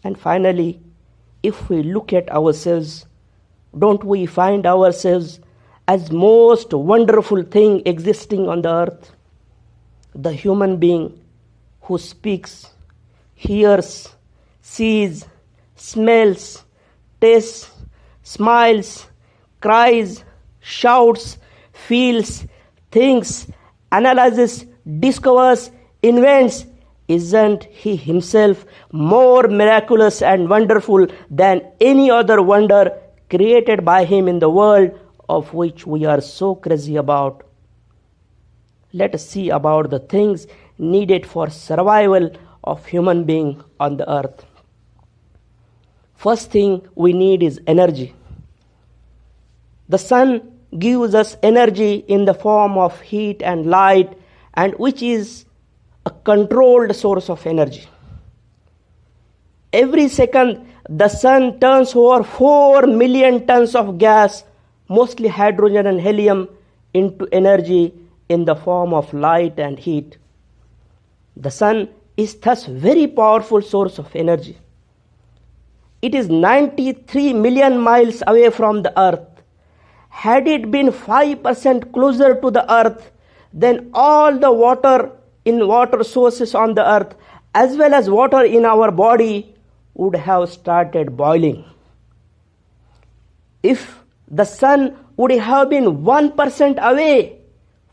And finally, if we look at ourselves, don't we find ourselves as most wonderful thing existing on the earth? The human being who speaks, hears, sees, smells, tastes, smiles, cries, shouts, feels, thinks, analyzes, discovers, invents. Isn't he himself more miraculous and wonderful than any other wonder created by him in the world of which we are so crazy about? Let us see about the things needed for survival of human being on the earth. First thing we need is energy. The sun gives us energy in the form of heat and light, and which is a controlled source of energy. Every second, the sun turns over 4 million tons of gas, mostly hydrogen and helium, into energy in the form of light and heat. The sun is thus very powerful source of energy. It is 93 million miles away from the earth. Had it been 5% closer to the earth, then all the water in water sources on the earth, as well as water in our body, would have started boiling. If the sun would have been 1% away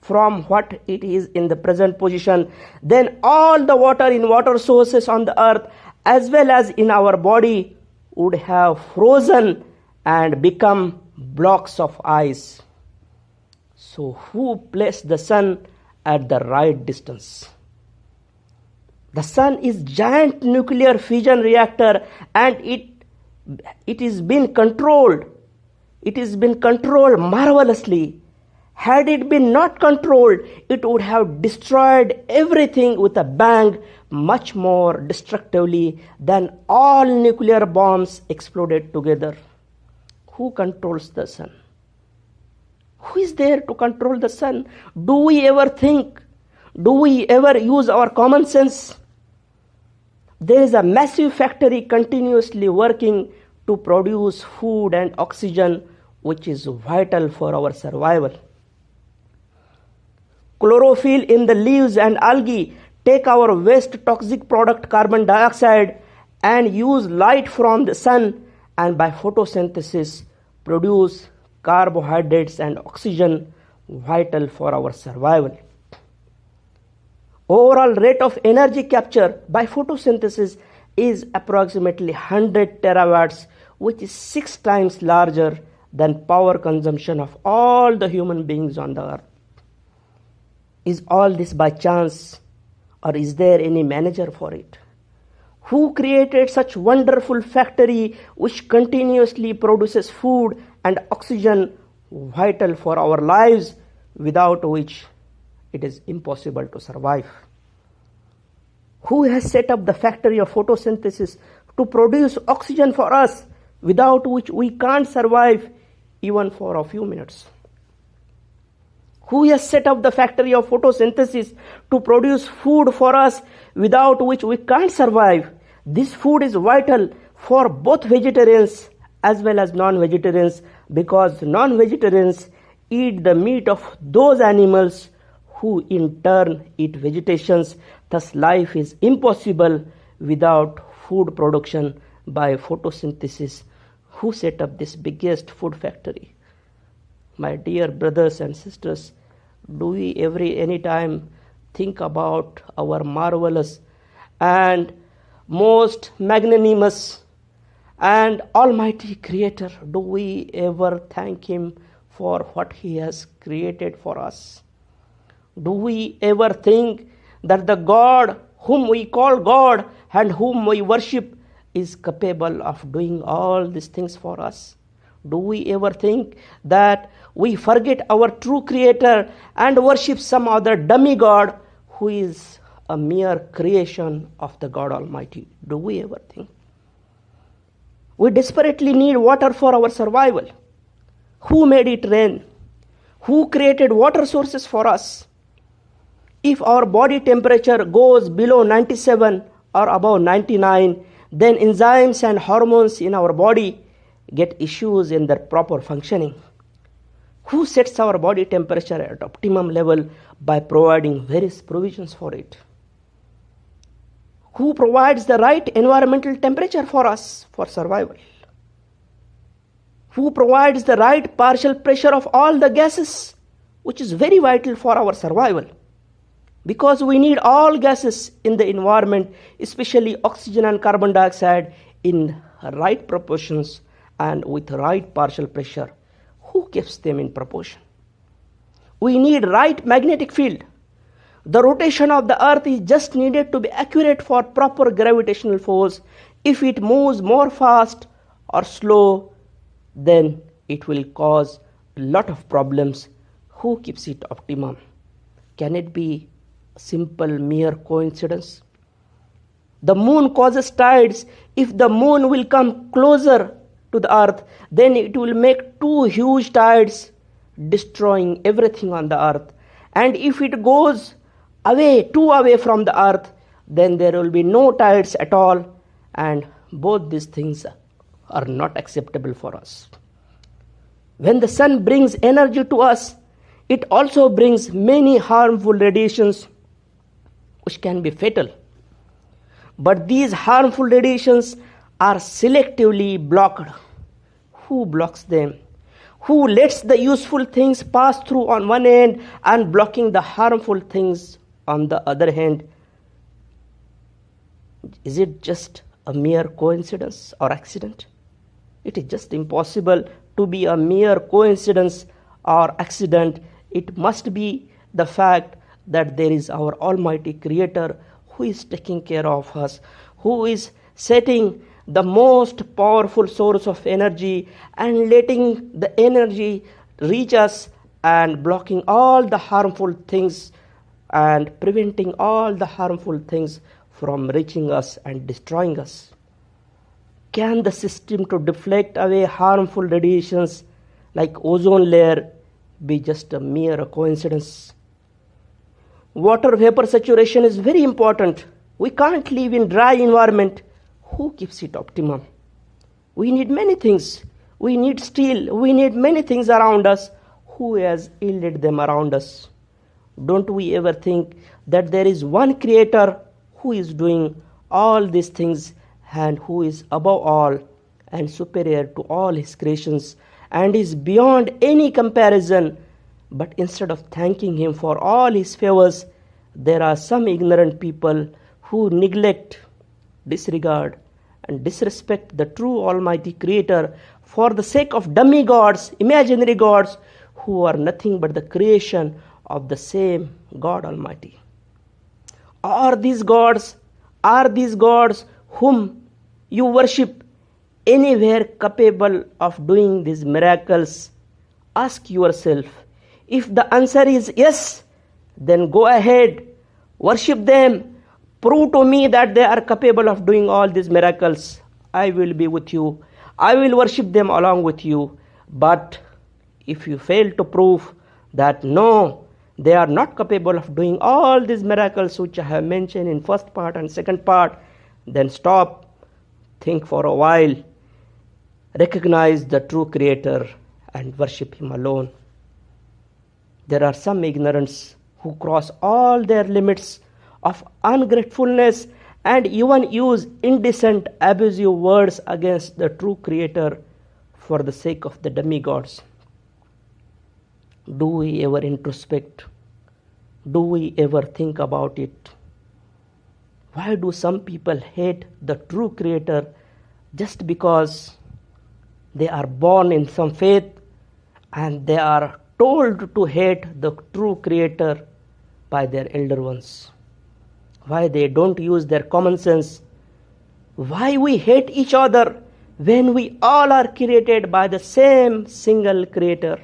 from what it is in the present position, then all the water in water sources on the earth, as well as in our body, would have frozen and become blocks of ice. So who placed the sun at the right distance? The sun is giant nuclear fission reactor, and it is been controlled. It has been controlled marvelously. Had it been not controlled, it would have destroyed everything with a bang, much more destructively than all nuclear bombs exploded together. Who controls the sun? Who is there to control the sun? Do we ever think? Do we ever use our common sense? There is a massive factory continuously working to produce food and oxygen, which is vital for our survival. Chlorophyll in the leaves and algae take our waste toxic product carbon dioxide and use light from the sun, and by photosynthesis produce carbohydrates and oxygen, vital for our survival. Overall rate of energy capture by photosynthesis is approximately 100 terawatts, which is 6 times larger than power consumption of all the human beings on the earth. Is all this by chance, or is there any manager for it? Who created such wonderful factory which continuously produces food and oxygen, vital for our lives, without which it is impossible to survive? Who has set up the factory of photosynthesis to produce oxygen for us, without which we can't survive even for a few minutes? Who has set up the factory of photosynthesis to produce food for us, without which we can't survive? This food is vital for both vegetarians as well as non-vegetarians, because non-vegetarians eat the meat of those animals who in turn eat vegetations. Thus life is impossible without food production by photosynthesis. Who set up this biggest food factory? My dear brothers and sisters, do we any time think about our marvelous and most magnanimous and almighty Creator? Do we ever thank Him for what He has created for us? Do we ever think that the God whom we call God and whom we worship is capable of doing all these things for us? Do we ever think that we forget our true Creator and worship some other demigod who is a mere creation of the God Almighty? Do we ever think? We desperately need water for our survival. Who made it rain? Who created water sources for us? If our body temperature goes below 97 or above 99, then enzymes and hormones in our body get issues in their proper functioning. Who sets our body temperature at optimum level by providing various provisions for it? Who provides the right environmental temperature for us for survival? Who provides the right partial pressure of all the gases, which is very vital for our survival? Because we need all gases in the environment, especially oxygen and carbon dioxide, in right proportions and with right partial pressure. Who keeps them in proportion? We need right magnetic field. The rotation of the earth is just needed to be accurate for proper gravitational force. If it moves more fast or slow, then it will cause a lot of problems. Who keeps it optimum? Can it be a simple mere coincidence? The moon causes tides. If the moon will come closer to the earth, then it will make two huge tides, destroying everything on the earth. And if it goes away, too away from the earth, then there will be no tides at all, and both these things are not acceptable for us. When the sun brings energy to us, it also brings many harmful radiations which can be fatal. But these harmful radiations are selectively blocked. Who blocks them? Who lets the useful things pass through on one end and blocking the harmful things on the other hand? Is it just a mere coincidence or accident? It is just impossible to be a mere coincidence or accident. It must be the fact that there is our Almighty Creator who is taking care of us, who is setting the most powerful source of energy and letting the energy reach us and blocking all the harmful things and preventing all the harmful things from reaching us and destroying us. Can the system to deflect away harmful radiations like ozone layer be just a mere coincidence? Water vapor saturation is very important. We can't live in dry environment. Who keeps it optimum? We need many things. We need steel. We need many things around us. Who has yielded them around us? Don't we ever think that there is one Creator who is doing all these things and who is above all and superior to all His creations and is beyond any comparison? But instead of thanking Him for all His favors, there are some ignorant people who neglect, disregard, and disrespect the true Almighty Creator for the sake of dummy gods, imaginary gods, who are nothing but the creation of the same God Almighty. Are these gods whom you worship anywhere capable of doing these miracles? Ask yourself. If the answer is yes, then go ahead, worship them. Prove to me that they are capable of doing all these miracles. I will be with you. I will worship them along with you. But if you fail to prove that no, they are not capable of doing all these miracles which I have mentioned in first part and second part, then stop, think for a while, recognize the true Creator and worship Him alone. There are some ignorants who cross all their limits of ungratefulness and even use indecent, abusive words against the true Creator for the sake of the demigods. Do we ever introspect? Do we ever think about it? Why do some people hate the true Creator just because they are born in some faith and they are told to hate the true Creator by their elder ones? Why they don't use their common sense? Why we hate each other when we all are created by the same single Creator?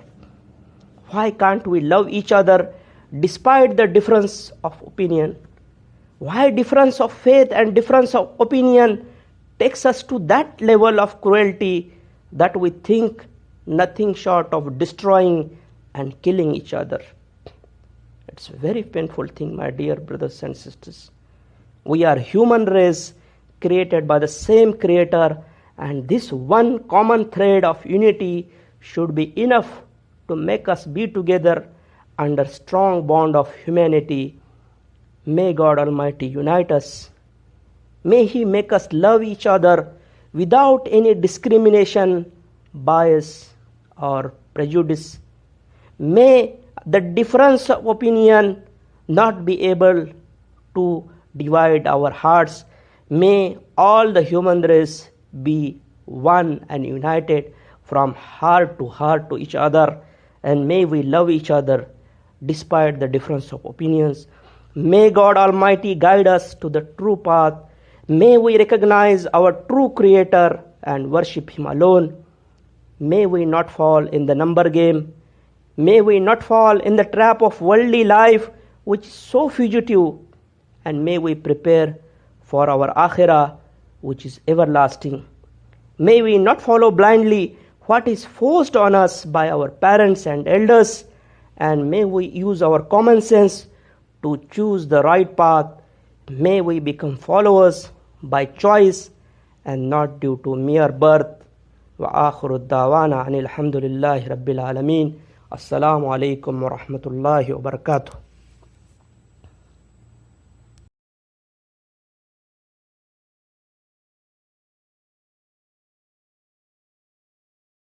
Why can't we love each other despite the difference of opinion? Why difference of faith and difference of opinion takes us to that level of cruelty that we think nothing short of destroying and killing each other? It's a very painful thing, my dear brothers and sisters. We are human race created by the same Creator, and this one common thread of unity should be enough to make us be together under strong bond of humanity. May God Almighty unite us. May He make us love each other without any discrimination, bias, or prejudice. May the difference of opinion not be able to divide our hearts. May all the human race be one and united from heart to each other, and may we love each other despite the difference of opinions. May God Almighty guide us to the true path. May we recognize our true Creator and worship Him alone. May we not fall in the number game. May we not fall in the trap of worldly life, which is so fugitive, and may we prepare for our akhirah, which is everlasting. May we not follow blindly what is forced on us by our parents and elders, and may we use our common sense to choose the right path. May we become followers by choice and not due to mere birth. Wa akhiru da'wana anil hamdulillahi rabbil alameen. Assalamu alaikum wa rahmatullahi wa barakatuh.